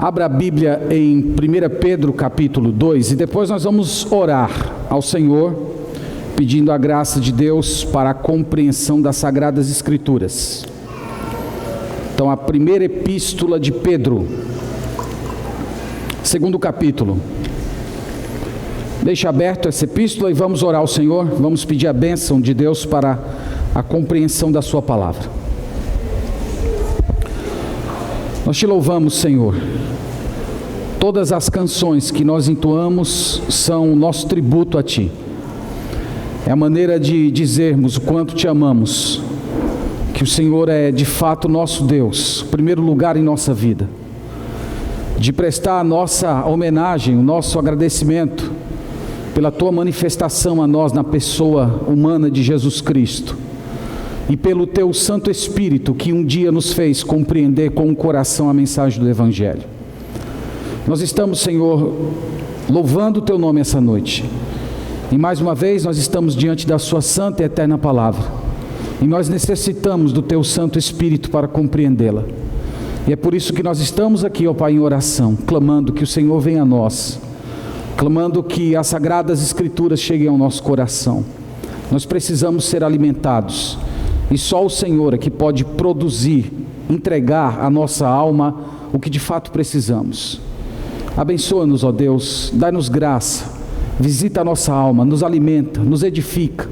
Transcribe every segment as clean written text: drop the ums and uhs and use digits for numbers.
Abra a Bíblia em 1 Pedro capítulo 2 e depois nós vamos orar ao Senhor, pedindo a graça de Deus para a compreensão das Sagradas Escrituras. Então, a primeira epístola de Pedro, segundo capítulo. Deixa aberto essa epístola e vamos orar ao Senhor, vamos pedir a bênção de Deus para a compreensão da sua palavra. Nós te louvamos, Senhor. Todas as canções que nós entoamos são o nosso tributo a Ti. É a maneira de dizermos o quanto Te amamos, que o Senhor é de fato nosso Deus, primeiro lugar em nossa vida, de prestar a nossa homenagem, o nosso agradecimento pela Tua manifestação a nós na pessoa humana de Jesus Cristo e pelo Teu Santo Espírito que um dia nos fez compreender com o coração a mensagem do Evangelho. Nós estamos, Senhor, louvando o Teu nome essa noite e mais uma vez nós estamos diante da Sua santa e eterna palavra e nós necessitamos do Teu Santo Espírito para compreendê-la. E é por isso que nós estamos aqui, ó Pai, em oração, clamando que o Senhor venha a nós, clamando que as Sagradas Escrituras cheguem ao nosso coração. Nós precisamos ser alimentados e só o Senhor é que pode produzir, entregar à nossa alma o que de fato precisamos. Abençoa-nos, ó Deus, dá-nos graça, visita a nossa alma, nos alimenta, nos edifica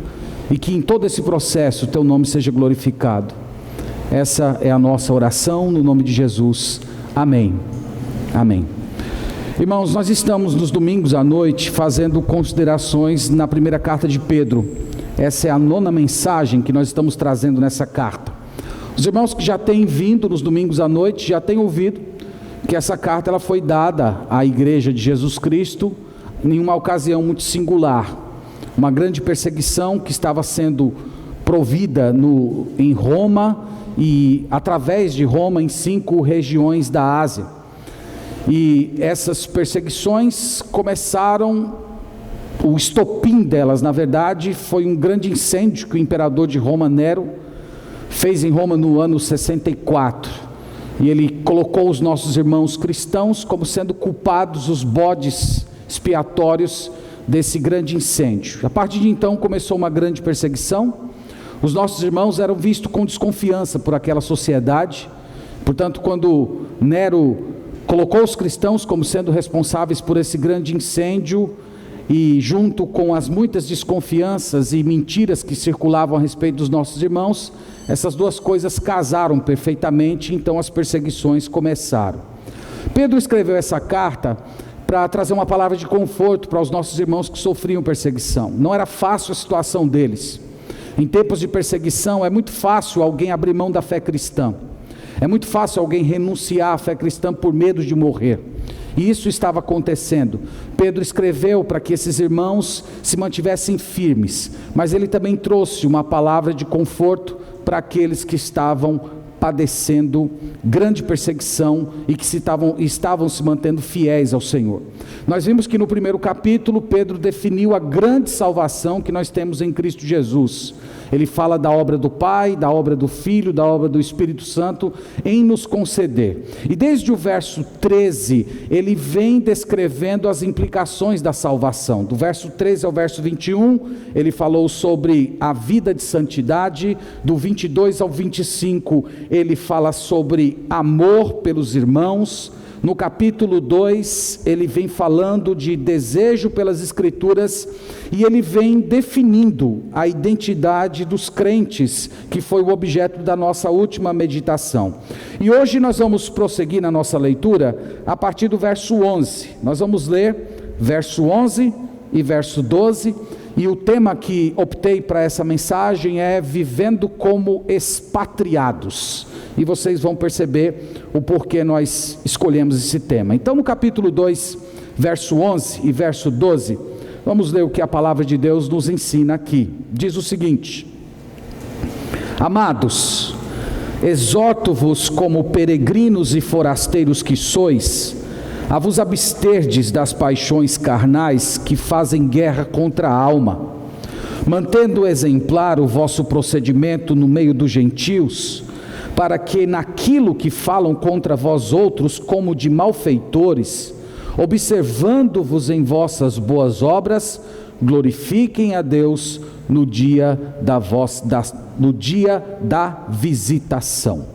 e que em todo esse processo o Teu nome seja glorificado. Essa é a nossa oração no nome de Jesus. Amém. Amém. Irmãos, nós estamos nos domingos à noite fazendo considerações na primeira carta de Pedro. Essa é a 9ª mensagem que nós estamos trazendo nessa carta. Os irmãos que já têm vindo nos domingos à noite já têm ouvido que essa carta ela foi dada à igreja de Jesus Cristo em uma ocasião muito singular, uma grande perseguição que estava sendo provida em Roma e através de Roma em 5 regiões da Ásia. E essas perseguições começaram, o estopim delas, na verdade, foi um grande incêndio que o imperador de Roma, Nero, fez em Roma no ano 64. E ele colocou os nossos irmãos cristãos como sendo culpados, os bodes expiatórios desse grande incêndio. A partir de então começou uma grande perseguição. Os nossos irmãos eram vistos com desconfiança por aquela sociedade. Portanto, quando Nero colocou os cristãos como sendo responsáveis por esse grande incêndio, e junto com as muitas desconfianças e mentiras que circulavam a respeito dos nossos irmãos, essas duas coisas casaram perfeitamente, então as perseguições começaram. Pedro escreveu essa carta para trazer uma palavra de conforto para os nossos irmãos que sofriam perseguição. Não era fácil a situação deles. Em tempos de perseguição é muito fácil alguém abrir mão da fé cristã. É muito fácil alguém renunciar à fé cristã por medo de morrer. E isso estava acontecendo. Pedro escreveu para que esses irmãos se mantivessem firmes, mas ele também trouxe uma palavra de conforto para aqueles que estavam padecendo grande perseguição e que estavam se mantendo fiéis ao Senhor. Nós vimos que no primeiro capítulo Pedro definiu a grande salvação que nós temos em Cristo Jesus. Ele fala da obra do Pai, da obra do Filho, da obra do Espírito Santo em nos conceder. E desde o verso 13, ele vem descrevendo as implicações da salvação. Do verso 13 ao verso 21, ele falou sobre a vida de santidade. Do 22 ao 25, ele fala sobre amor pelos irmãos. No capítulo 2, ele vem falando de desejo pelas Escrituras e ele vem definindo a identidade dos crentes, que foi o objeto da nossa última meditação. E hoje nós vamos prosseguir na nossa leitura a partir do verso 11. Nós vamos ler verso 11 e verso 12. E o tema que optei para essa mensagem é vivendo como expatriados. E vocês vão perceber o porquê nós escolhemos esse tema. Então no capítulo 2, verso 11 e verso 12, vamos ler o que a palavra de Deus nos ensina aqui. Diz o seguinte: Amados, exorto-vos como peregrinos e forasteiros que sois, a vos absterdes das paixões carnais que fazem guerra contra a alma, mantendo exemplar o vosso procedimento no meio dos gentios, para que naquilo que falam contra vós outros, como de malfeitores, observando-vos em vossas boas obras, glorifiquem a Deus no dia da visitação.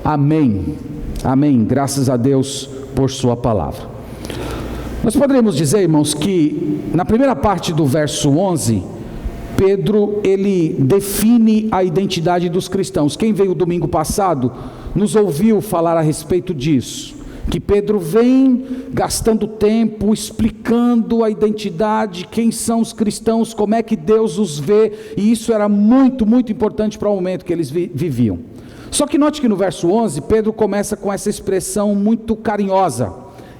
Amém. Amém. Graças a Deus por sua palavra. Nós poderíamos dizer, irmãos, que na primeira parte do verso 11, Pedro, ele define a identidade dos cristãos. Quem veio domingo passado, nos ouviu falar a respeito disso. Que Pedro vem gastando tempo, explicando a identidade, quem são os cristãos, como é que Deus os vê. E isso era muito, muito importante para o momento que eles viviam. Só que note que no verso 11, Pedro começa com essa expressão muito carinhosa.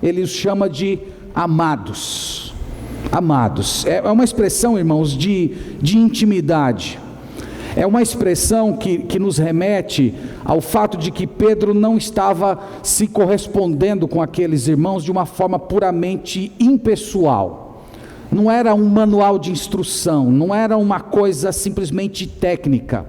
Ele os chama de amados. Amados, é uma expressão, irmãos, de intimidade. É uma expressão que nos remete ao fato de que Pedro não estava se correspondendo com aqueles irmãos de uma forma puramente impessoal. Não era um manual de instrução, não era uma coisa simplesmente técnica.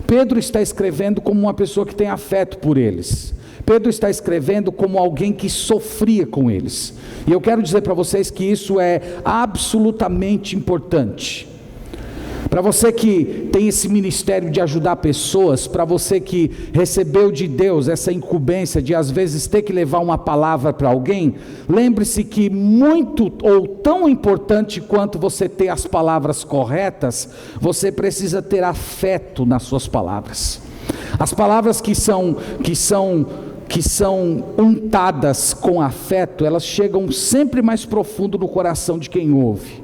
Pedro está escrevendo como uma pessoa que tem afeto por eles. Pedro está escrevendo como alguém que sofria com eles. E eu quero dizer para vocês que isso é absolutamente importante. Para você que tem esse ministério de ajudar pessoas, para você que recebeu de Deus essa incumbência de às vezes ter que levar uma palavra para alguém, lembre-se que muito ou tão importante quanto você ter as palavras corretas, você precisa ter afeto nas suas palavras. As palavras que são untadas com afeto, elas chegam sempre mais profundo no coração de quem ouve.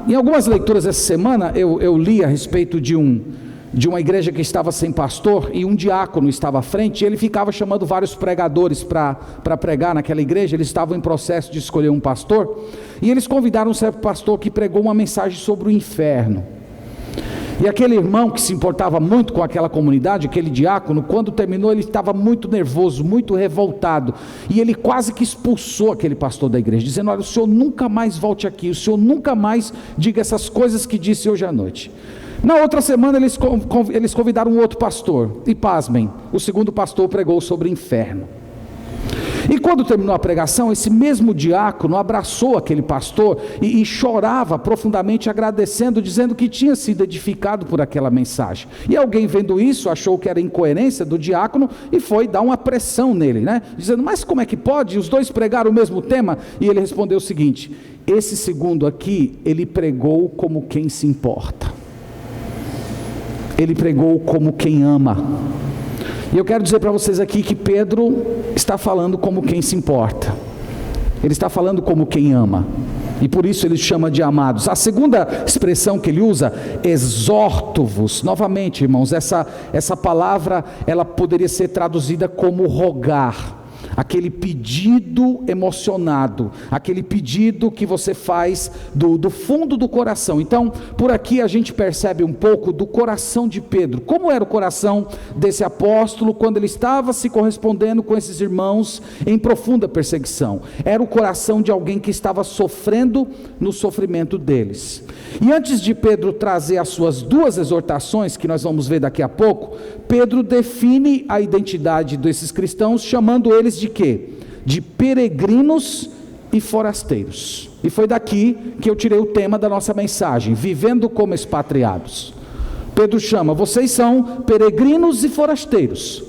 Em algumas leituras essa semana, eu li a respeito de uma igreja que estava sem pastor, e um diácono estava à frente, e ele ficava chamando vários pregadores para pregar naquela igreja. Eles estavam em processo de escolher um pastor, e eles convidaram um certo pastor que pregou uma mensagem sobre o inferno. E aquele irmão que se importava muito com aquela comunidade, aquele diácono, quando terminou, ele estava muito nervoso, muito revoltado, e ele quase que expulsou aquele pastor da igreja, dizendo: olha, o senhor nunca mais volte aqui, o senhor nunca mais diga essas coisas que disse hoje à noite. Na outra semana eles convidaram um outro pastor, e pasmem, o segundo pastor pregou sobre o inferno. E quando terminou a pregação, esse mesmo diácono abraçou aquele pastor e chorava profundamente, agradecendo, dizendo que tinha sido edificado por aquela mensagem. E alguém vendo isso, achou que era incoerência do diácono e foi dar uma pressão nele, né? Dizendo: mas como é que pode? Os dois pregaram o mesmo tema? E ele respondeu o seguinte: esse segundo aqui, ele pregou como quem se importa. Ele pregou como quem ama. E eu quero dizer para vocês aqui que Pedro está falando como quem se importa. Ele está falando como quem ama. E por isso ele chama de amados. A segunda expressão que ele usa, exorto-vos. Novamente, irmãos, essa palavra, ela poderia ser traduzida como rogar. Aquele pedido emocionado, aquele pedido que você faz do fundo do coração. Então, por aqui a gente percebe um pouco do coração de Pedro. Como era o coração desse apóstolo quando ele estava se correspondendo com esses irmãos em profunda perseguição? Era o coração de alguém que estava sofrendo no sofrimento deles. E antes de Pedro trazer as suas duas exortações, que nós vamos ver daqui a pouco, Pedro define a identidade desses cristãos, chamando eles de quê? De peregrinos e forasteiros. E foi daqui que eu tirei o tema da nossa mensagem: vivendo como expatriados. Pedro chama: vocês são peregrinos e forasteiros.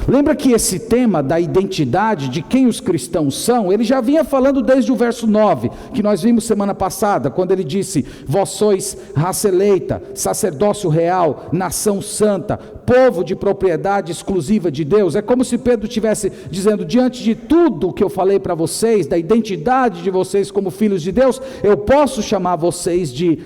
Lembra que esse tema da identidade, de quem os cristãos são, ele já vinha falando desde o verso 9, que nós vimos semana passada, quando ele disse: vós sois raça eleita, sacerdócio real, nação santa, povo de propriedade exclusiva de Deus. É como se Pedro estivesse dizendo: diante de tudo que eu falei para vocês, da identidade de vocês como filhos de Deus, eu posso chamar vocês de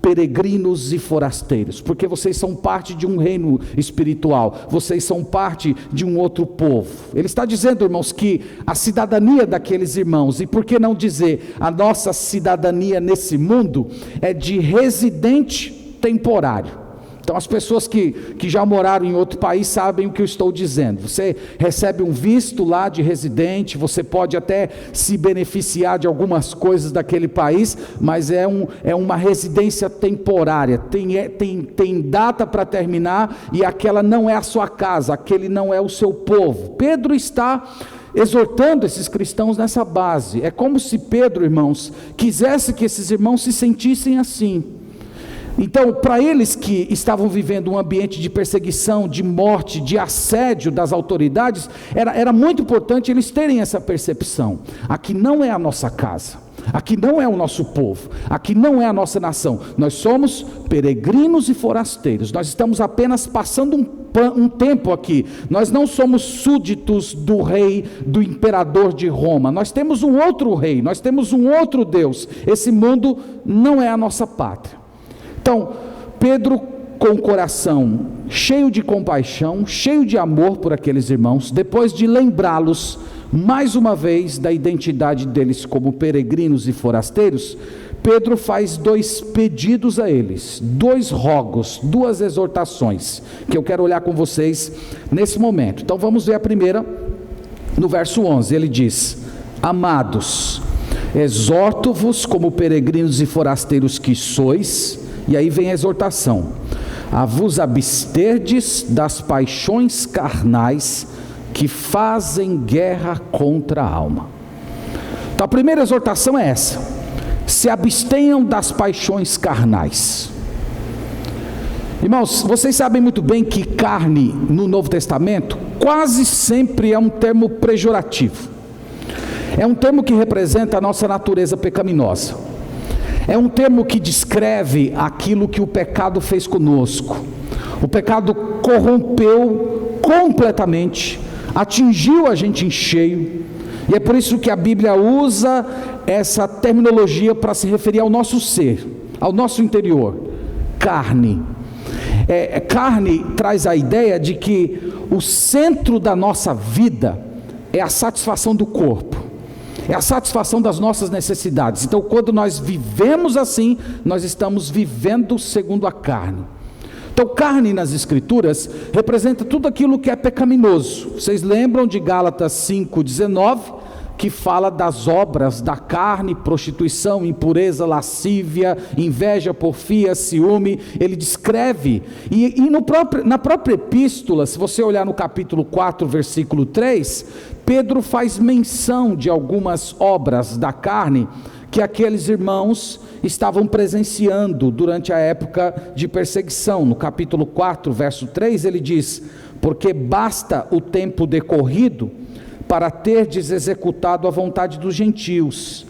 peregrinos e forasteiros, porque vocês são parte de um reino espiritual, vocês são parte de um outro povo. Ele está dizendo, irmãos, que a cidadania daqueles irmãos, e por que não dizer a nossa cidadania nesse mundo, é de residente temporário. Então as pessoas que já moraram em outro país sabem o que eu estou dizendo. Você recebe um visto lá de residente, você pode até se beneficiar de algumas coisas daquele país, mas é uma residência temporária, tem data para terminar, e aquela não é a sua casa, aquele não é o seu povo. Pedro está exortando esses cristãos nessa base. É como se Pedro, irmãos, quisesse que esses irmãos se sentissem assim. Então, para eles que estavam vivendo um ambiente de perseguição, de morte, de assédio das autoridades, era muito importante eles terem essa percepção. Aqui não é a nossa casa, aqui não é o nosso povo, aqui não é a nossa nação. Nós somos peregrinos e forasteiros, nós estamos apenas passando um tempo aqui. Nós não somos súditos do rei, do imperador de Roma. Nós temos um outro rei, nós temos um outro Deus. Esse mundo não é a nossa pátria. Então, Pedro, com o coração cheio de compaixão, cheio de amor por aqueles irmãos, depois de lembrá-los mais uma vez da identidade deles como peregrinos e forasteiros, Pedro faz 2 pedidos a eles, 2 rogos, 2 exortações, que eu quero olhar com vocês nesse momento. Então vamos ver a primeira, no verso 11, ele diz: amados, exorto-vos como peregrinos e forasteiros que sois. E aí vem a exortação: a vos absterdes das paixões carnais que fazem guerra contra a alma. Então a primeira exortação é essa: se abstenham das paixões carnais. Irmãos, vocês sabem muito bem que carne no Novo Testamento quase sempre é um termo pejorativo. É um termo que representa a nossa natureza pecaminosa. É um termo que descreve aquilo que o pecado fez conosco. O pecado corrompeu completamente, atingiu a gente em cheio, e é por isso que a Bíblia usa essa terminologia para se referir ao nosso ser, ao nosso interior. Carne. Carne traz a ideia de que o centro da nossa vida é a satisfação do corpo, é a satisfação das nossas necessidades. Então, quando nós vivemos assim, nós estamos vivendo segundo a carne. Então, carne nas Escrituras representa tudo aquilo que é pecaminoso. Vocês lembram de Gálatas 5,19, que fala das obras da carne: prostituição, impureza, lascívia, inveja, porfia, ciúme. Ele descreve, e na própria epístola, se você olhar no capítulo 4, versículo 3, Pedro faz menção de algumas obras da carne que aqueles irmãos estavam presenciando durante a época de perseguição. No capítulo 4, verso 3, ele diz: porque basta o tempo decorrido para terdes executado a vontade dos gentios,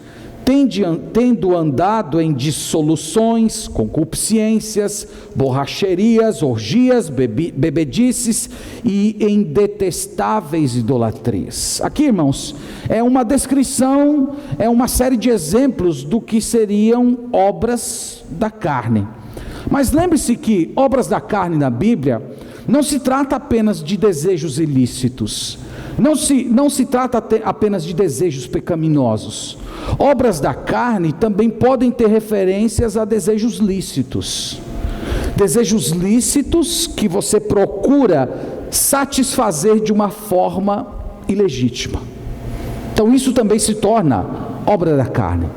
tendo andado em dissoluções, concupiscências, borracherias, orgias, bebedices e em detestáveis idolatrias. Aqui, irmãos, é uma descrição, é uma série de exemplos do que seriam obras da carne. Mas lembre-se que obras da carne na Bíblia não se trata apenas de desejos ilícitos, não se trata apenas de desejos pecaminosos. Obras da carne também podem ter referências a desejos lícitos. Desejos lícitos que você procura satisfazer de uma forma ilegítima. Então isso também se torna obra da carne.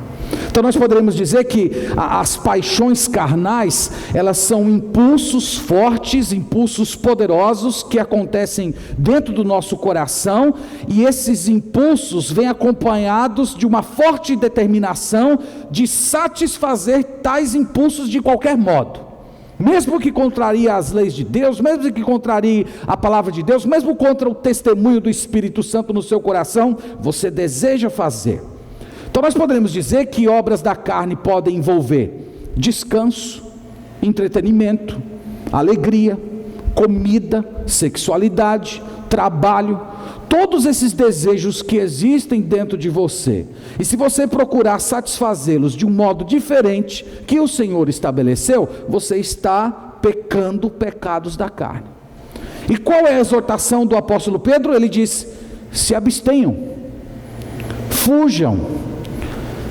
Então nós poderíamos dizer que as paixões carnais, elas são impulsos fortes, impulsos poderosos que acontecem dentro do nosso coração, e esses impulsos vêm acompanhados de uma forte determinação de satisfazer tais impulsos de qualquer modo. Mesmo que contrarie as leis de Deus, mesmo que contrarie a palavra de Deus, mesmo contra o testemunho do Espírito Santo no seu coração, você deseja fazer. Então nós podemos dizer que obras da carne podem envolver descanso, entretenimento, alegria, comida, sexualidade, trabalho, todos esses desejos que existem dentro de você. E se você procurar satisfazê-los de um modo diferente que o Senhor estabeleceu, você está pecando pecados da carne. E qual é a exortação do apóstolo Pedro? Ele diz: se abstenham, fujam,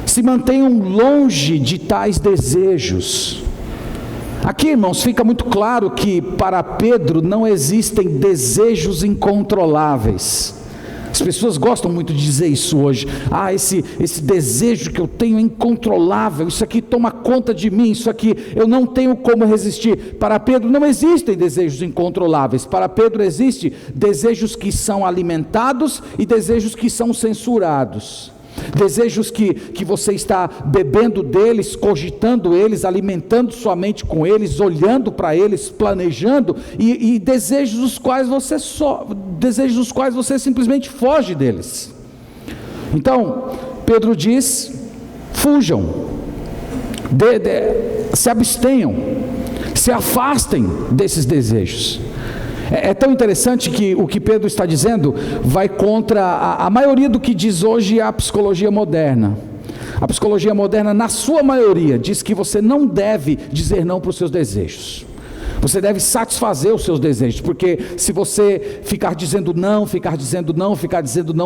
se mantenham longe de tais desejos. Aqui, irmãos, fica muito claro que para Pedro não existem desejos incontroláveis. As pessoas gostam muito de dizer isso hoje. Esse desejo que eu tenho é incontrolável, isso aqui toma conta de mim, isso aqui eu não tenho como resistir. Para Pedro não existem desejos incontroláveis. Para Pedro existem desejos que são alimentados e desejos que são censurados. Desejos que você está bebendo deles, cogitando eles, alimentando sua mente com eles, olhando para eles, planejando, e desejos dos quais você simplesmente foge deles. Então, Pedro diz: fujam, se abstenham, se afastem desses desejos. É tão interessante que o que Pedro está dizendo vai contra a maioria do que diz hoje a psicologia moderna. A psicologia moderna, na sua maioria, diz que você não deve dizer não para os seus desejos. Você deve satisfazer os seus desejos, porque se você ficar dizendo não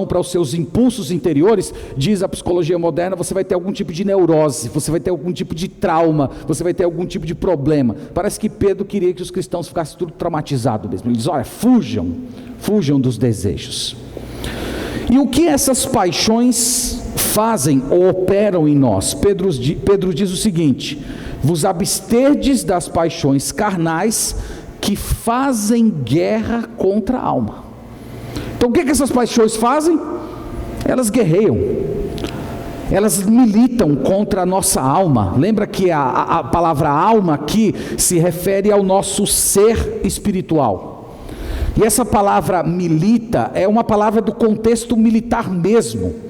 para os seus impulsos interiores, diz a psicologia moderna, você vai ter algum tipo de neurose, você vai ter algum tipo de trauma, você vai ter algum tipo de problema. Parece que Pedro queria que os cristãos ficassem tudo traumatizados mesmo. Ele diz: olha, fujam dos desejos. E o que essas paixões fazem ou operam em nós? Pedro diz o seguinte: vos absterdes das paixões carnais que fazem guerra contra a alma. Então o que essas paixões fazem? Elas guerreiam, elas militam contra a nossa alma. Lembra que a palavra alma aqui se refere ao nosso ser espiritual. E essa palavra milita é uma palavra do contexto militar mesmo.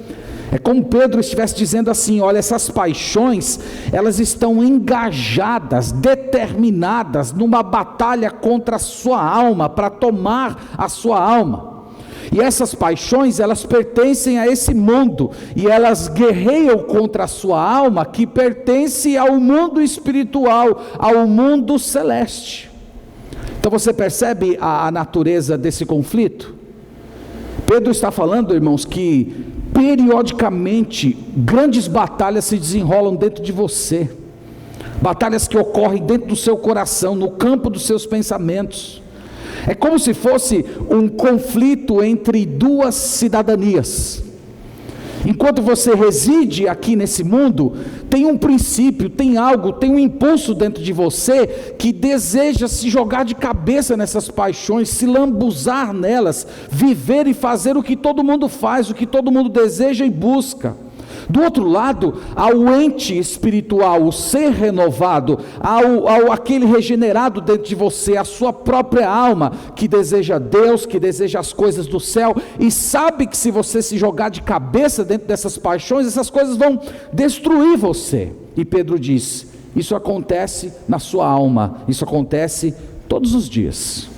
É como Pedro estivesse dizendo assim: olha, essas paixões, elas estão engajadas, determinadas numa batalha contra a sua alma, para tomar a sua alma. E essas paixões, elas pertencem a esse mundo, e elas guerreiam contra a sua alma, que pertence ao mundo espiritual, ao mundo celeste. Então você percebe a natureza desse conflito? Pedro está falando, irmãos, que periodicamente grandes batalhas se desenrolam dentro de você, batalhas que ocorrem dentro do seu coração, no campo dos seus pensamentos. É como se fosse um conflito entre duas cidadanias. Enquanto você reside aqui nesse mundo, tem um princípio, tem algo, tem um impulso dentro de você que deseja se jogar de cabeça nessas paixões, se lambuzar nelas, viver e fazer o que todo mundo faz, o que todo mundo deseja e busca. Do outro lado, há o ente espiritual, o ser renovado, há aquele regenerado dentro de você, a sua própria alma, que deseja Deus, que deseja as coisas do céu, e sabe que se você se jogar de cabeça dentro dessas paixões, essas coisas vão destruir você. E Pedro diz: isso acontece na sua alma, isso acontece todos os dias.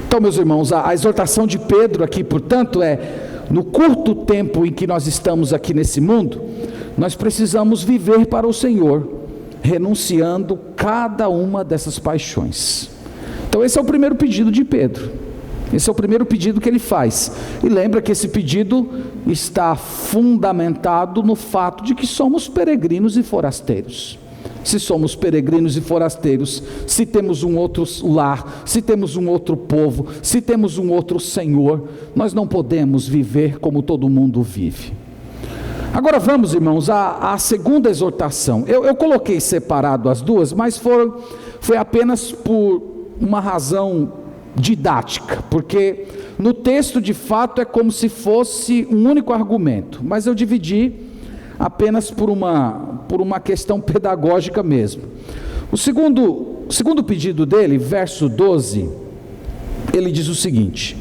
Então, meus irmãos, a exortação de Pedro aqui, portanto, é: no curto tempo em que nós estamos aqui nesse mundo, nós precisamos viver para o Senhor, renunciando cada uma dessas paixões. Então esse é o primeiro pedido de Pedro, esse é o primeiro pedido que ele faz. E lembra que esse pedido está fundamentado no fato de que somos peregrinos e forasteiros. Se somos peregrinos e forasteiros, se temos um outro lar, se temos um outro povo, se temos um outro Senhor, nós não podemos viver como todo mundo vive. Agora vamos, irmãos, à segunda exortação. Eu coloquei separado as duas, mas foi apenas por uma razão didática, porque no texto de fato é como se fosse um único argumento, mas eu dividi apenas por uma questão pedagógica mesmo. O segundo pedido dele, verso 12, ele diz o seguinte: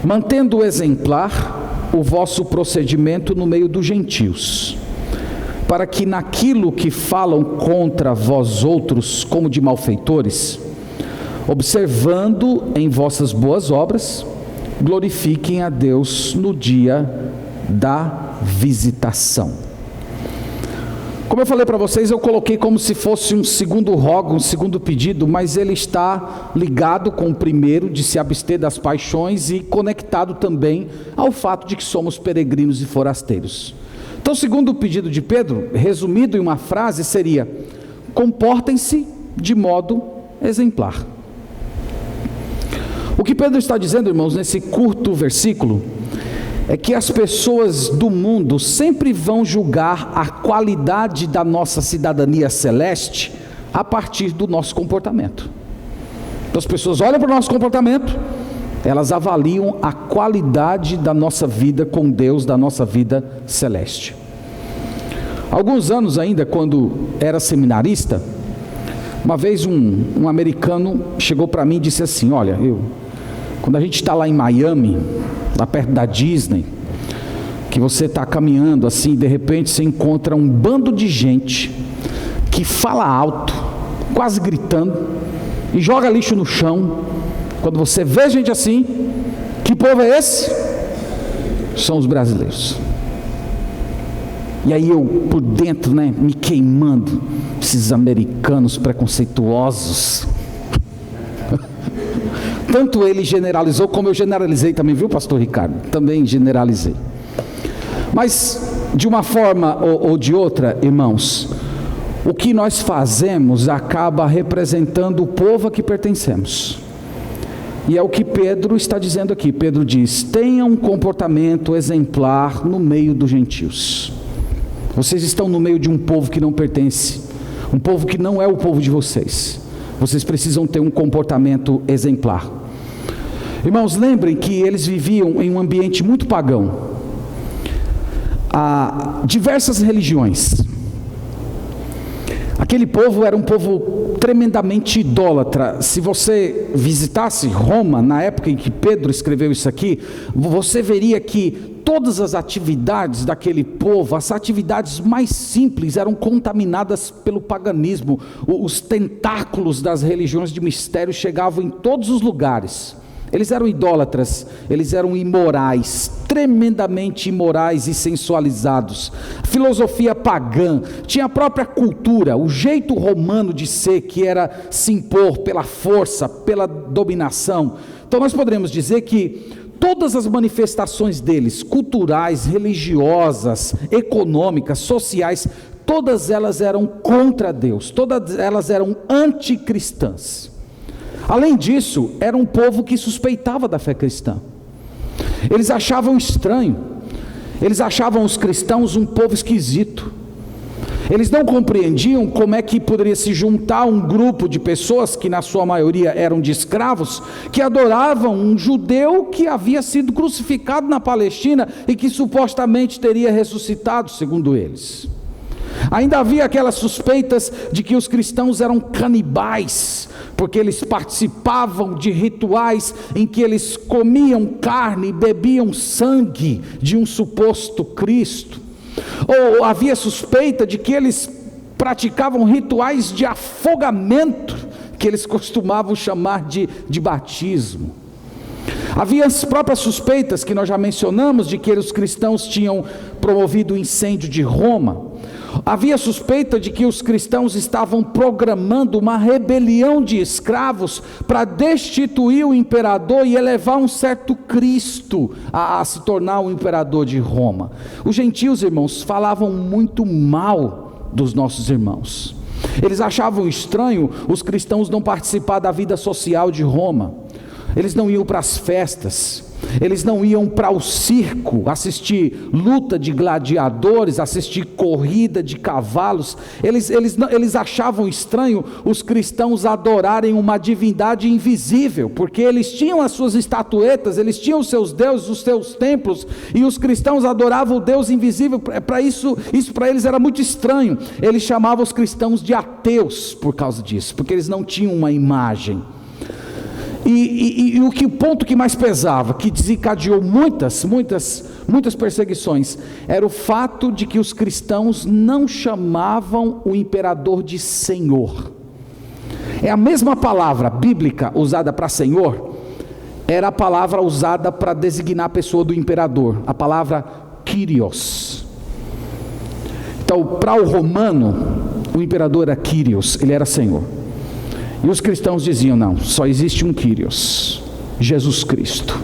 mantendo exemplar o vosso procedimento no meio dos gentios, para que naquilo que falam contra vós outros como de malfeitores, observando em vossas boas obras, glorifiquem a Deus no dia da visitação. Como eu falei para vocês, eu coloquei como se fosse um segundo rogo, um segundo pedido, mas ele está ligado com o primeiro, de se abster das paixões, e conectado também ao fato de que somos peregrinos e forasteiros. Então, o segundo pedido de Pedro, resumido em uma frase, seria: comportem-se de modo exemplar. O que Pedro está dizendo, irmãos, nesse curto versículo, é que as pessoas do mundo sempre vão julgar a qualidade da nossa cidadania celeste a partir do nosso comportamento. Então as pessoas olham para o nosso comportamento, elas avaliam a qualidade da nossa vida com Deus, da nossa vida celeste. Alguns anos ainda, quando era seminarista, uma vez um americano chegou para mim e disse assim: olha, quando a gente está lá em Miami, lá perto da Disney, que você está caminhando assim, de repente você encontra um bando de gente que fala alto, quase gritando, e joga lixo no chão. Quando você vê gente assim, que povo é esse? São os brasileiros. E aí eu por dentro, me queimando, esses americanos preconceituosos. Tanto ele generalizou, como eu generalizei também, viu, pastor Ricardo? Também generalizei. Mas, de uma forma ou de outra, irmãos, o que nós fazemos acaba representando o povo a que pertencemos. E é o que Pedro está dizendo aqui. Pedro diz: tenha um comportamento exemplar no meio dos gentios. Vocês estão no meio de um povo que não pertence, um povo que não é o povo de vocês. Vocês precisam ter um comportamento exemplar. Irmãos, lembrem que eles viviam em um ambiente muito pagão. Há diversas religiões. Aquele povo era um povo tremendamente idólatra. Se você visitasse Roma, na época em que Pedro escreveu isso aqui, você veria que todas as atividades daquele povo, as atividades mais simples, eram contaminadas pelo paganismo. Os tentáculos das religiões de mistério chegavam em todos os lugares. Eles eram idólatras, eles eram imorais, tremendamente imorais e sensualizados. Filosofia pagã, tinha a própria cultura, o jeito romano de ser, que era se impor pela força, pela dominação. Então nós poderíamos dizer que todas as manifestações deles, culturais, religiosas, econômicas, sociais, todas elas eram contra Deus, todas elas eram anticristãs. Além disso, era um povo que suspeitava da fé cristã. Eles achavam estranho, eles achavam os cristãos um povo esquisito. Eles não compreendiam como é que poderia se juntar um grupo de pessoas, que na sua maioria eram de escravos, que adoravam um judeu que havia sido crucificado na Palestina e que supostamente teria ressuscitado, segundo eles. Ainda havia aquelas suspeitas de que os cristãos eram canibais, porque eles participavam de rituais em que eles comiam carne e bebiam sangue de um suposto Cristo. Ou havia suspeita de que eles praticavam rituais de afogamento, que eles costumavam chamar de batismo. Havia as próprias suspeitas que nós já mencionamos, de que os cristãos tinham promovido o incêndio de Roma. Havia suspeita de que os cristãos estavam programando uma rebelião de escravos para destituir o imperador e elevar um certo Cristo a se tornar o imperador de Roma. Os gentios, irmãos, falavam muito mal dos nossos irmãos. Eles achavam estranho os cristãos não participar da vida social de Roma. Eles não iam para as festas, eles não iam para o circo assistir luta de gladiadores, assistir corrida de cavalos. Eles achavam estranho os cristãos adorarem uma divindade invisível, porque eles tinham as suas estatuetas, eles tinham os seus deuses, os seus templos, e os cristãos adoravam o Deus invisível. Para isso para eles era muito estranho. Eles chamavam os cristãos de ateus por causa disso, porque eles não tinham uma imagem. E o ponto que mais pesava, que desencadeou muitas perseguições, era o fato de que os cristãos não chamavam o imperador de Senhor. É a mesma palavra bíblica usada para Senhor, era a palavra usada para designar a pessoa do imperador, a palavra Kyrios. Então, para o romano, o imperador era Kyrios, ele era Senhor. E os cristãos diziam: não, só existe um Kyrios, Jesus Cristo.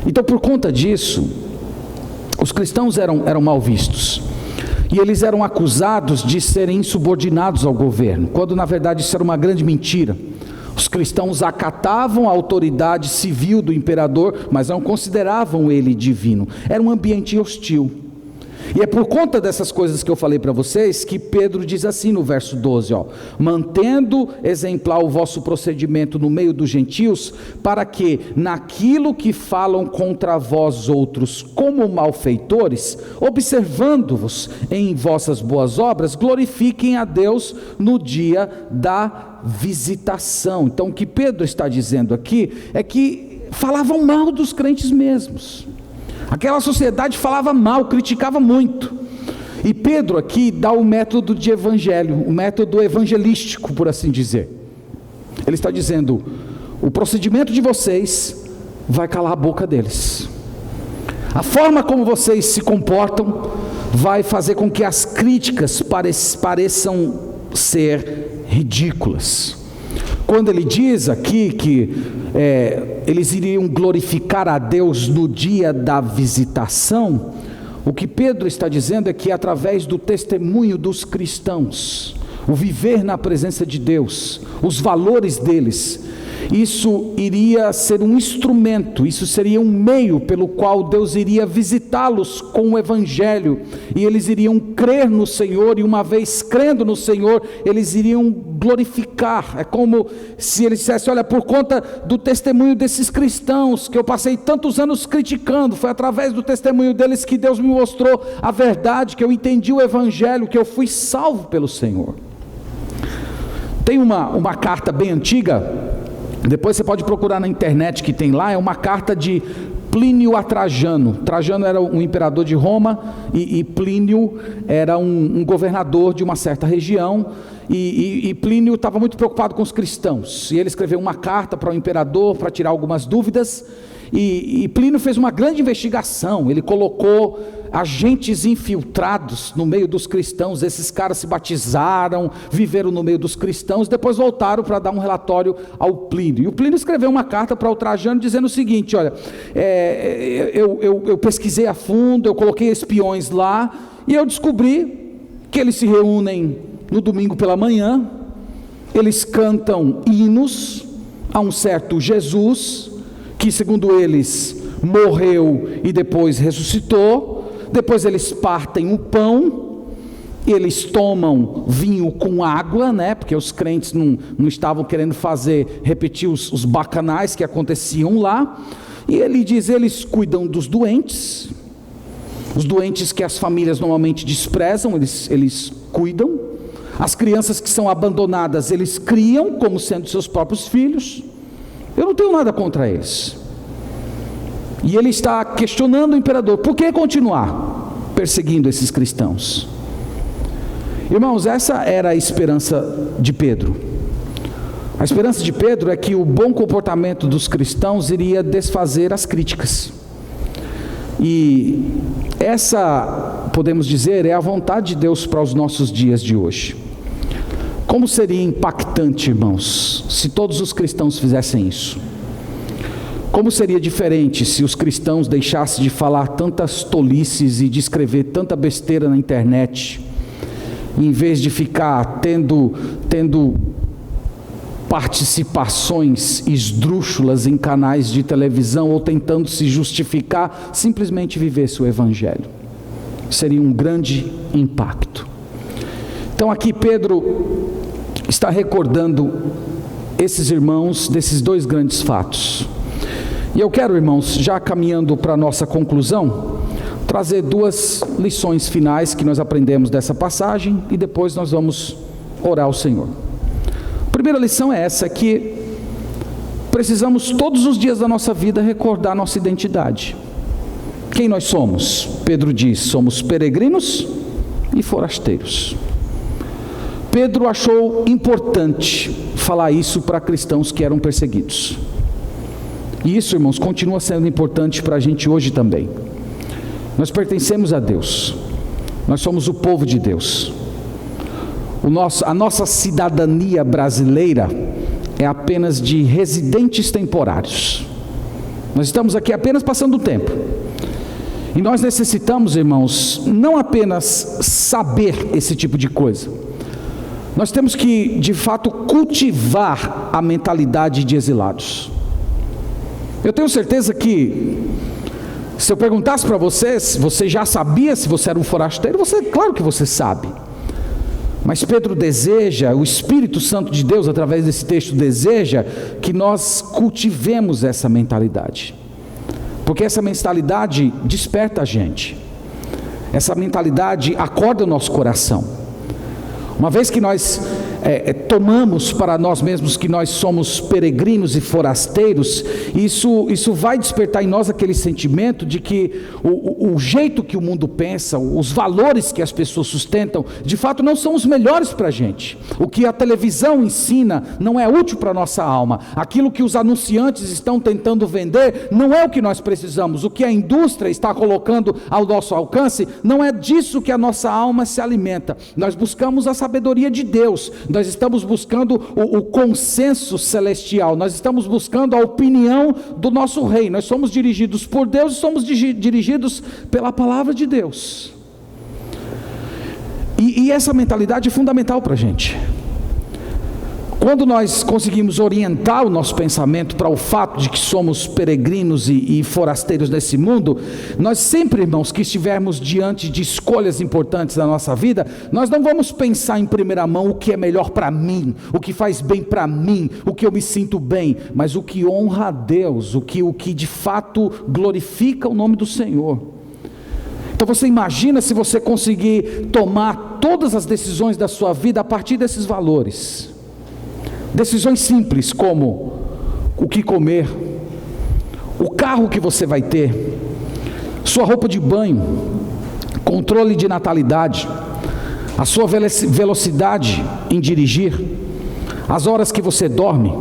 Então, por conta disso, os cristãos eram mal vistos. E eles eram acusados de serem insubordinados ao governo, quando na verdade isso era uma grande mentira. Os cristãos acatavam a autoridade civil do imperador, mas não consideravam ele divino. Era um ambiente hostil. E é por conta dessas coisas que eu falei para vocês, que Pedro diz assim no verso 12, mantendo exemplar o vosso procedimento no meio dos gentios, para que naquilo que falam contra vós outros como malfeitores, observando-vos em vossas boas obras, glorifiquem a Deus no dia da visitação. Então o que Pedro está dizendo aqui é que falavam mal dos crentes mesmos. Aquela sociedade falava mal, criticava muito. E Pedro aqui dá o método de evangelho, o método evangelístico, por assim dizer. Ele está dizendo: o procedimento de vocês vai calar a boca deles. A forma como vocês se comportam vai fazer com que as críticas pareçam ser ridículas. Quando ele diz aqui que eles iriam glorificar a Deus no dia da visitação, o que Pedro está dizendo é que através do testemunho dos cristãos, o viver na presença de Deus, os valores deles, isso iria ser um instrumento, isso seria um meio pelo qual Deus iria visitá-los com o evangelho, e eles iriam crer no Senhor, e uma vez crendo no Senhor, eles iriam glorificar. É como se eles dissessem: olha, por conta do testemunho desses cristãos, que eu passei tantos anos criticando, foi através do testemunho deles que Deus me mostrou a verdade, que eu entendi o evangelho, que eu fui salvo pelo Senhor. Tem uma carta bem antiga, depois você pode procurar na internet, que tem lá, é uma carta de Plínio a Trajano. Trajano era um imperador de Roma, e Plínio era um governador de uma certa região, e Plínio estava muito preocupado com os cristãos, e ele escreveu uma carta para o imperador, para tirar algumas dúvidas, e Plínio fez uma grande investigação. Ele colocou agentes infiltrados no meio dos cristãos. Esses caras se batizaram, viveram no meio dos cristãos, depois voltaram para dar um relatório ao Plínio. E o Plínio escreveu uma carta para o Trajano dizendo o seguinte: olha, eu pesquisei a fundo, eu coloquei espiões lá, e eu descobri que eles se reúnem no domingo pela manhã, eles cantam hinos a um certo Jesus, que segundo eles morreu e depois ressuscitou. Depois eles partem o pão, eles tomam vinho com água, porque os crentes não estavam querendo repetir os bacanais que aconteciam lá. E ele diz: eles cuidam dos doentes, os doentes que as famílias normalmente desprezam, eles cuidam. As crianças que são abandonadas, eles criam como sendo seus próprios filhos. Eu não tenho nada contra eles. E ele está questionando o imperador: por que continuar perseguindo esses cristãos? Irmãos, essa era a esperança de Pedro. A esperança de Pedro é que o bom comportamento dos cristãos iria desfazer as críticas. E essa, podemos dizer, é a vontade de Deus para os nossos dias de hoje. Como seria impactante, irmãos, se todos os cristãos fizessem isso? Como seria diferente se os cristãos deixassem de falar tantas tolices e de escrever tanta besteira na internet, em vez de ficar tendo participações esdrúxulas em canais de televisão, ou tentando se justificar, simplesmente vivesse o evangelho? Seria um grande impacto. Então aqui Pedro está recordando esses irmãos desses dois grandes fatos. E eu quero, irmãos, já caminhando para a nossa conclusão, trazer duas lições finais que nós aprendemos dessa passagem, e depois nós vamos orar ao Senhor. A primeira lição é essa, que precisamos todos os dias da nossa vida recordar nossa identidade. Quem nós somos? Pedro diz: somos peregrinos e forasteiros. Pedro achou importante falar isso para cristãos que eram perseguidos. E isso, irmãos, continua sendo importante para a gente hoje também. Nós pertencemos a Deus, nós somos o povo de Deus. A nossa cidadania brasileira é apenas de residentes temporários. Nós estamos aqui apenas passando o tempo. E nós necessitamos, irmãos, não apenas saber esse tipo de coisa. Nós temos que, de fato, cultivar a mentalidade de exilados. Eu tenho certeza que, se eu perguntasse para você, se você já sabia se você era um forasteiro, claro que você sabe. Mas Pedro deseja, o Espírito Santo de Deus, através desse texto, deseja que nós cultivemos essa mentalidade. Porque essa mentalidade desperta a gente. Essa mentalidade acorda o nosso coração. Uma vez que nós tomamos para nós mesmos que nós somos peregrinos e forasteiros, isso vai despertar em nós aquele sentimento de que o jeito que o mundo pensa, os valores que as pessoas sustentam, de fato não são os melhores para a gente. O que a televisão ensina não é útil para a nossa alma. Aquilo que os anunciantes estão tentando vender não é o que nós precisamos. O que a indústria está colocando ao nosso alcance não é disso que a nossa alma se alimenta. Nós buscamos a sabedoria de Deus. Nós estamos buscando o consenso celestial, nós estamos buscando a opinião do nosso rei. Nós somos dirigidos por Deus e somos dirigidos pela palavra de Deus. E essa mentalidade é fundamental para a gente. Quando nós conseguimos orientar o nosso pensamento para o fato de que somos peregrinos e forasteiros nesse mundo, nós sempre, irmãos, que estivermos diante de escolhas importantes da nossa vida, nós não vamos pensar em primeira mão o que é melhor para mim, o que faz bem para mim, o que eu me sinto bem, mas o que honra a Deus, o que de fato glorifica o nome do Senhor. Então você imagina se você conseguir tomar todas as decisões da sua vida a partir desses valores. Decisões simples como o que comer, o carro que você vai ter, sua roupa de banho, controle de natalidade, a sua velocidade em dirigir, as horas que você dorme,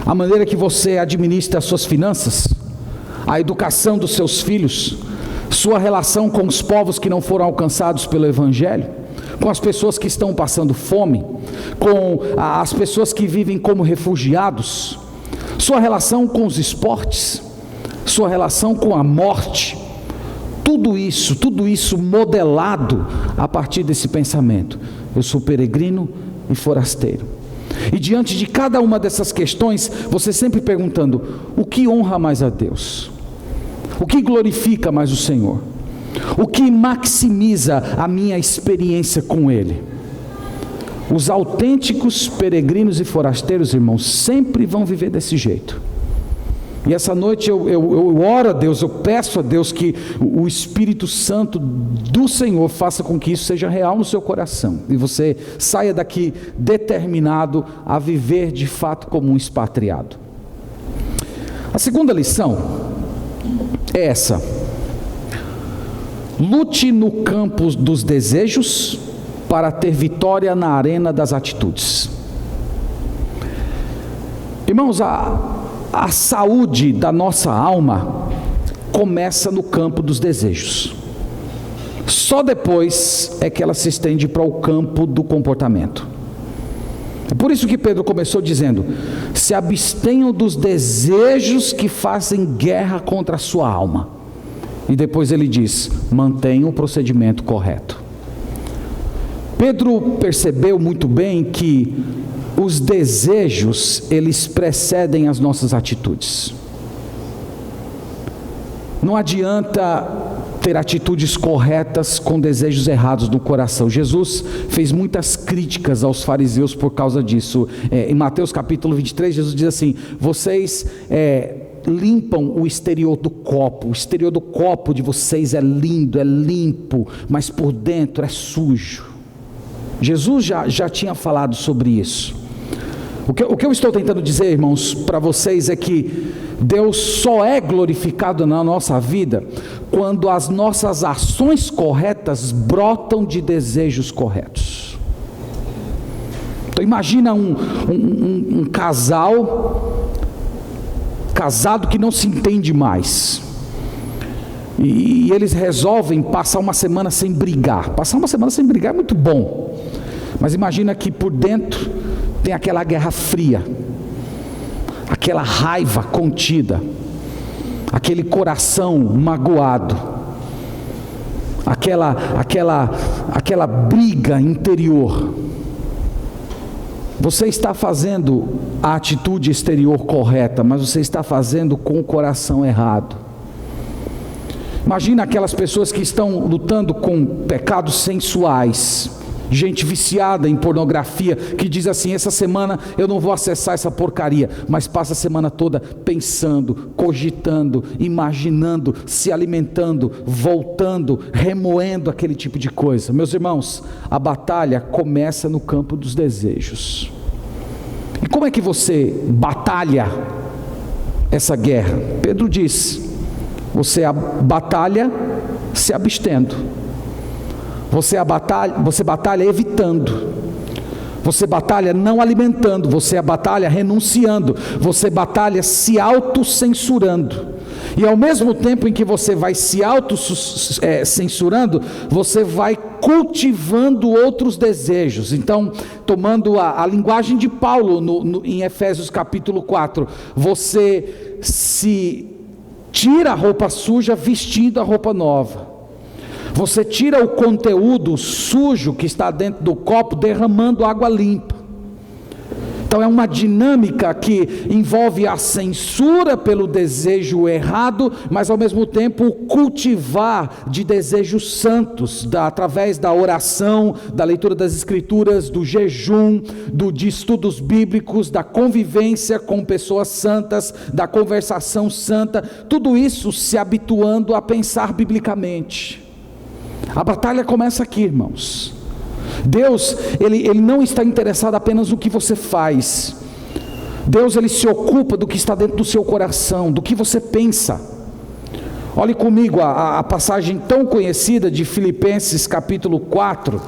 a maneira que você administra as suas finanças, a educação dos seus filhos, sua relação com os povos que não foram alcançados pelo Evangelho, com as pessoas que estão passando fome, com as pessoas que vivem como refugiados, sua relação com os esportes, sua relação com a morte, tudo isso modelado a partir desse pensamento: eu sou peregrino e forasteiro. E diante de cada uma dessas questões, você sempre perguntando: o que honra mais a Deus? O que glorifica mais o Senhor? O que maximiza a minha experiência com Ele? Os autênticos peregrinos e forasteiros, irmãos, sempre vão viver desse jeito. E essa noite eu oro a Deus, eu peço a Deus que o Espírito Santo do Senhor faça com que isso seja real no seu coração, e você saia daqui determinado a viver de fato como um expatriado. A segunda lição é essa: lute no campo dos desejos para ter vitória na arena das atitudes. Irmãos, a saúde da nossa alma começa no campo dos desejos. Só depois é que ela se estende para o campo do comportamento. É por isso que Pedro começou dizendo: se abstenham dos desejos que fazem guerra contra a sua alma. E depois ele diz: mantenham o procedimento correto. Pedro percebeu muito bem que os desejos, eles precedem as nossas atitudes. Não adianta ter atitudes corretas com desejos errados no coração. Jesus fez muitas críticas aos fariseus por causa disso. Em Mateus capítulo 23, Jesus diz assim: vocês limpam o exterior do copo de vocês é lindo, é limpo, mas por dentro é sujo. Jesus já tinha falado sobre isso. O que eu estou tentando dizer, irmãos, para vocês é que Deus só é glorificado na nossa vida quando as nossas ações corretas brotam de desejos corretos. Então imagina um casado que não se entende mais, e eles resolvem passar uma semana sem brigar. Passar uma semana sem brigar é muito bom, mas imagina que por dentro tem aquela guerra fria, aquela raiva contida, aquele coração magoado. aquela briga interior. Você está fazendo a atitude exterior correta, mas você está fazendo com o coração errado. Imagina aquelas pessoas que estão lutando com pecados sensuais, gente viciada em pornografia, que diz assim: essa semana eu não vou acessar essa porcaria, mas passa a semana toda pensando, cogitando, imaginando, se alimentando, voltando, remoendo aquele tipo de coisa. Meus irmãos, a batalha começa no campo dos desejos. E como é que você batalha essa guerra? Pedro diz: você batalha se abstendo, você batalha evitando, você batalha não alimentando, você batalha renunciando, você batalha se autocensurando. E ao mesmo tempo em que você vai se autocensurando, você vai cultivando outros desejos. Então, tomando a linguagem de Paulo em Efésios capítulo 4, você se tira a roupa suja vestindo a roupa nova. Você tira o conteúdo sujo que está dentro do copo derramando água limpa. Então é uma dinâmica que envolve a censura pelo desejo errado, mas ao mesmo tempo o cultivar de desejos santos, através da oração, da leitura das escrituras, do jejum, de estudos bíblicos, da convivência com pessoas santas, da conversação santa, tudo isso se habituando a pensar biblicamente. A batalha começa aqui, irmãos. Deus, ele não está interessado apenas no que você faz. Deus, ele se ocupa do que está dentro do seu coração, do que você pensa. Olhe comigo a passagem tão conhecida de Filipenses capítulo 4,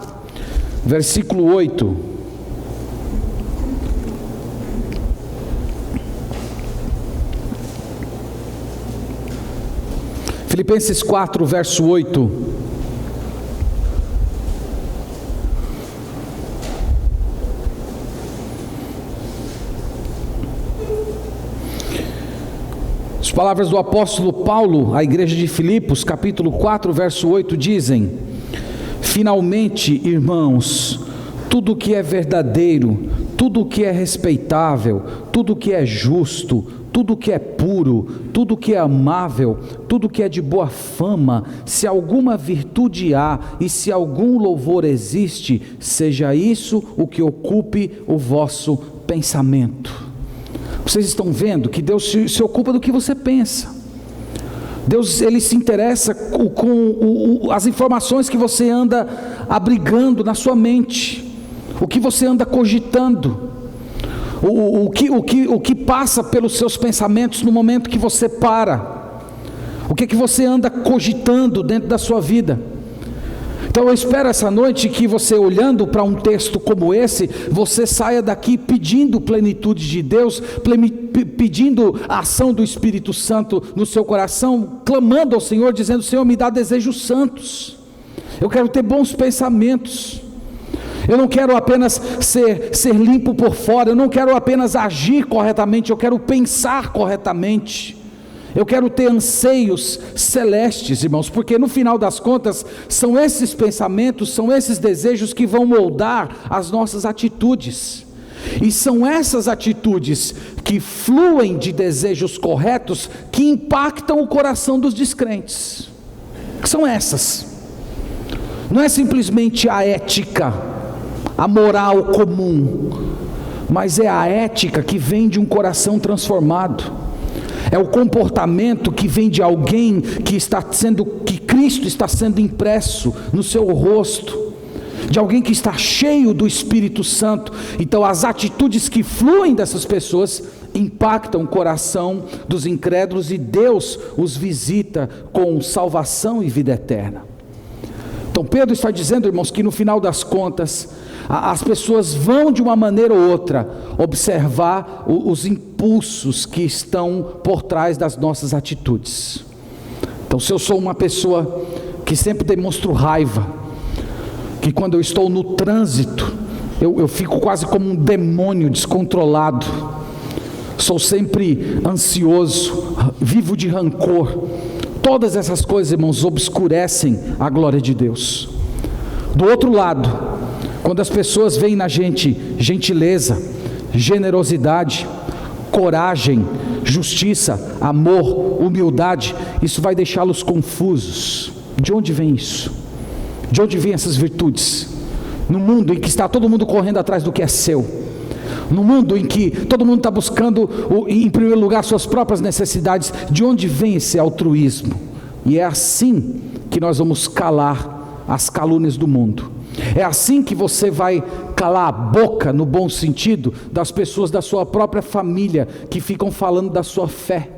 versículo 8. Filipenses 4, verso 8. As palavras do apóstolo Paulo à igreja de Filipos, capítulo 4, verso 8, dizem: finalmente, irmãos, tudo que é verdadeiro, tudo que é respeitável, tudo que é justo, tudo que é puro, tudo que é amável, tudo que é de boa fama, se alguma virtude há e se algum louvor existe, seja isso o que ocupe o vosso pensamento. Vocês estão vendo que Deus se ocupa do que você pensa. Deus, ele se interessa com as informações que você anda abrigando na sua mente, o que você anda cogitando, o que passa pelos seus pensamentos no momento que você para, o que você anda cogitando dentro da sua vida. Então eu espero essa noite que você, olhando para um texto como esse, você saia daqui pedindo plenitude de Deus, pedindo a ação do Espírito Santo no seu coração, clamando ao Senhor, dizendo: Senhor, me dá desejos santos, eu quero ter bons pensamentos, eu não quero apenas ser limpo por fora, eu não quero apenas agir corretamente, eu quero pensar corretamente. Eu quero ter anseios celestes, irmãos, porque no final das contas, são esses pensamentos, são esses desejos que vão moldar as nossas atitudes. E são essas atitudes que fluem de desejos corretos que impactam o coração dos descrentes. São essas. Não é simplesmente a ética, a moral comum, mas é a ética que vem de um coração transformado. É o comportamento que vem de alguém que Cristo está sendo impresso no seu rosto, de alguém que está cheio do Espírito Santo. Então as atitudes que fluem dessas pessoas impactam o coração dos incrédulos e Deus os visita com salvação e vida eterna. Então Pedro está dizendo, irmãos, que no final das contas as pessoas vão de uma maneira ou outra observar os impulsos que estão por trás das nossas atitudes. Então, se eu sou uma pessoa que sempre demonstro raiva, que quando eu estou no trânsito eu fico quase como um demônio descontrolado, sou sempre ansioso, vivo de rancor, Todas essas coisas, irmãos, obscurecem a glória de Deus. Do outro lado, quando as pessoas veem na gente gentileza, generosidade, coragem, justiça, amor, humildade, isso vai deixá-los confusos. De onde vem isso? De onde vêm essas virtudes? No mundo em que está todo mundo correndo atrás do que é seu, no mundo em que todo mundo está buscando, em primeiro lugar, suas próprias necessidades, de onde vem esse altruísmo? E é assim que nós vamos calar as calúnias do mundo. É assim que você vai calar a boca, no bom sentido, das pessoas da sua própria família, que ficam falando da sua fé,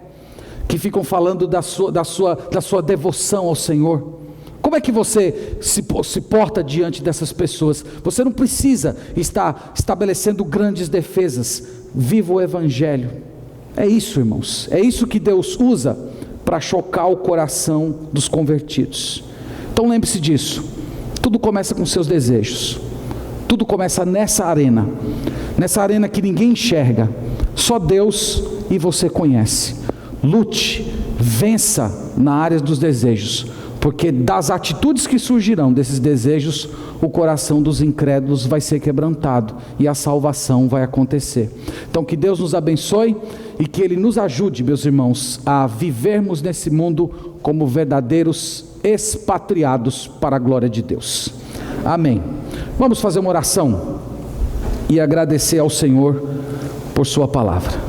que ficam falando da sua devoção ao Senhor. Como é que você se porta diante dessas pessoas? Você não precisa estar estabelecendo grandes defesas. Viva o Evangelho. É isso, irmãos. É isso que Deus usa para chocar o coração dos convertidos. Então lembre-se disso. Tudo começa com seus desejos. Tudo começa nessa arena que ninguém enxerga. Só Deus e você conhece. Lute, vença na área dos desejos, porque das atitudes que surgirão desses desejos, o coração dos incrédulos vai ser quebrantado e a salvação vai acontecer. Então que Deus nos abençoe e que Ele nos ajude, meus irmãos, a vivermos nesse mundo como verdadeiros expatriados para a glória de Deus. Amém. Vamos fazer uma oração e agradecer ao Senhor por sua palavra.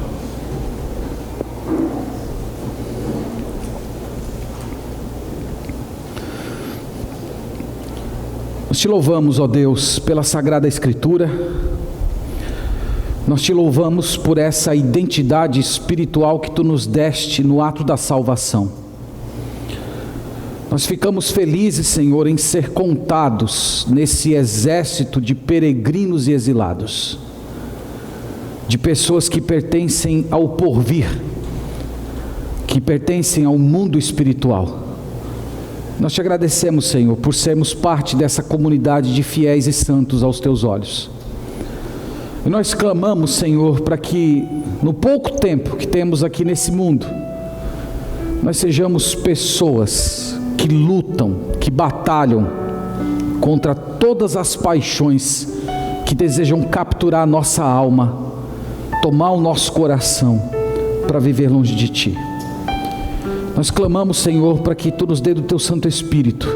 Nós te louvamos, ó Deus, pela Sagrada Escritura. Nós te louvamos por essa identidade espiritual que Tu nos deste no ato da salvação. Nós ficamos felizes, Senhor, em ser contados nesse exército de peregrinos e exilados, de pessoas que pertencem ao porvir, que pertencem ao mundo espiritual. Nós te agradecemos, Senhor, por sermos parte dessa comunidade de fiéis e santos aos Teus olhos. E nós clamamos, Senhor, para que no pouco tempo que temos aqui nesse mundo, nós sejamos pessoas que lutam, que batalham contra todas as paixões que desejam capturar a nossa alma, tomar o nosso coração para viver longe de Ti. Nós clamamos, Senhor, para que Tu nos dê do Teu Santo Espírito,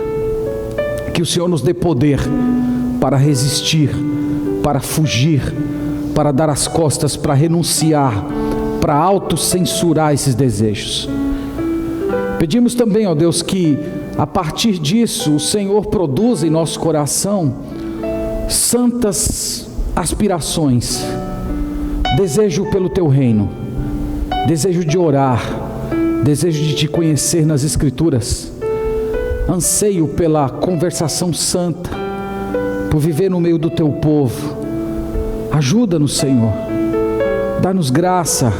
que o Senhor nos dê poder para resistir, para fugir, para dar as costas, para renunciar, para autocensurar esses desejos. Pedimos também, ó Deus, que a partir disso o Senhor produza em nosso coração santas aspirações, desejo pelo Teu reino, desejo de orar, desejo de Te conhecer nas Escrituras, anseio pela conversação santa, por viver no meio do Teu povo. Ajuda-nos, Senhor, dá-nos graça.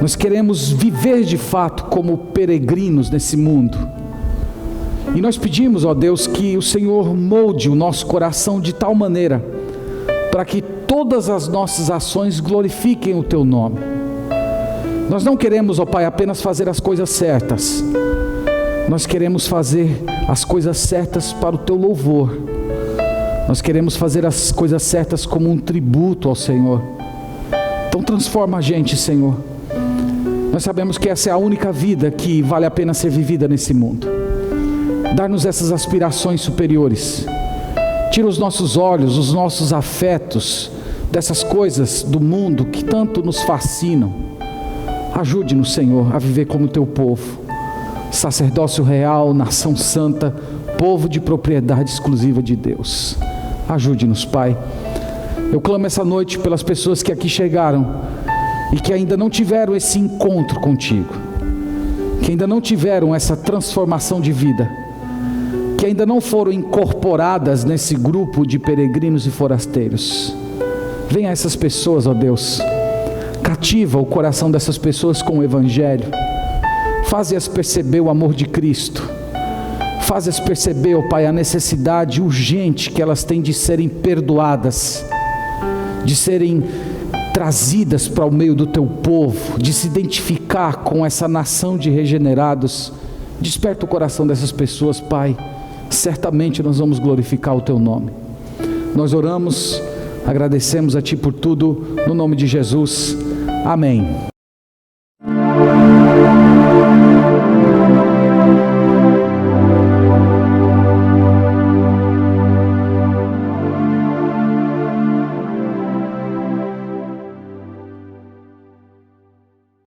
Nós queremos viver de fato como peregrinos nesse mundo, e nós pedimos, ó Deus, que o Senhor molde o nosso coração de tal maneira, para que todas as nossas ações glorifiquem o Teu nome. Nós não queremos, ó Pai, apenas fazer as coisas certas, nós queremos fazer as coisas certas para o Teu louvor. Nós queremos fazer as coisas certas como um tributo ao Senhor. Então transforma a gente, Senhor. Nós sabemos que essa é a única vida que vale a pena ser vivida nesse mundo. Dá-nos essas aspirações superiores. Tira os nossos olhos, os nossos afetos dessas coisas do mundo que tanto nos fascinam. Ajude-nos, Senhor, a viver como Teu povo, sacerdócio real, nação santa, povo de propriedade exclusiva de Deus. Ajude-nos, Pai. Eu clamo essa noite pelas pessoas que aqui chegaram e que ainda não tiveram esse encontro contigo, que ainda não tiveram essa transformação de vida, que ainda não foram incorporadas nesse grupo de peregrinos e forasteiros. Venha a essas pessoas, ó Deus, cativa o coração dessas pessoas com o Evangelho, faze-as perceber o amor de Cristo, faze-as perceber, ó Pai, a necessidade urgente que elas têm de serem perdoadas, de serem trazidas para o meio do Teu povo, de se identificar com essa nação de regenerados Desperta o coração dessas pessoas, Pai. Certamente nós vamos glorificar o Teu nome. Nós oramos, agradecemos a Ti por tudo, no nome de Jesus. Amém.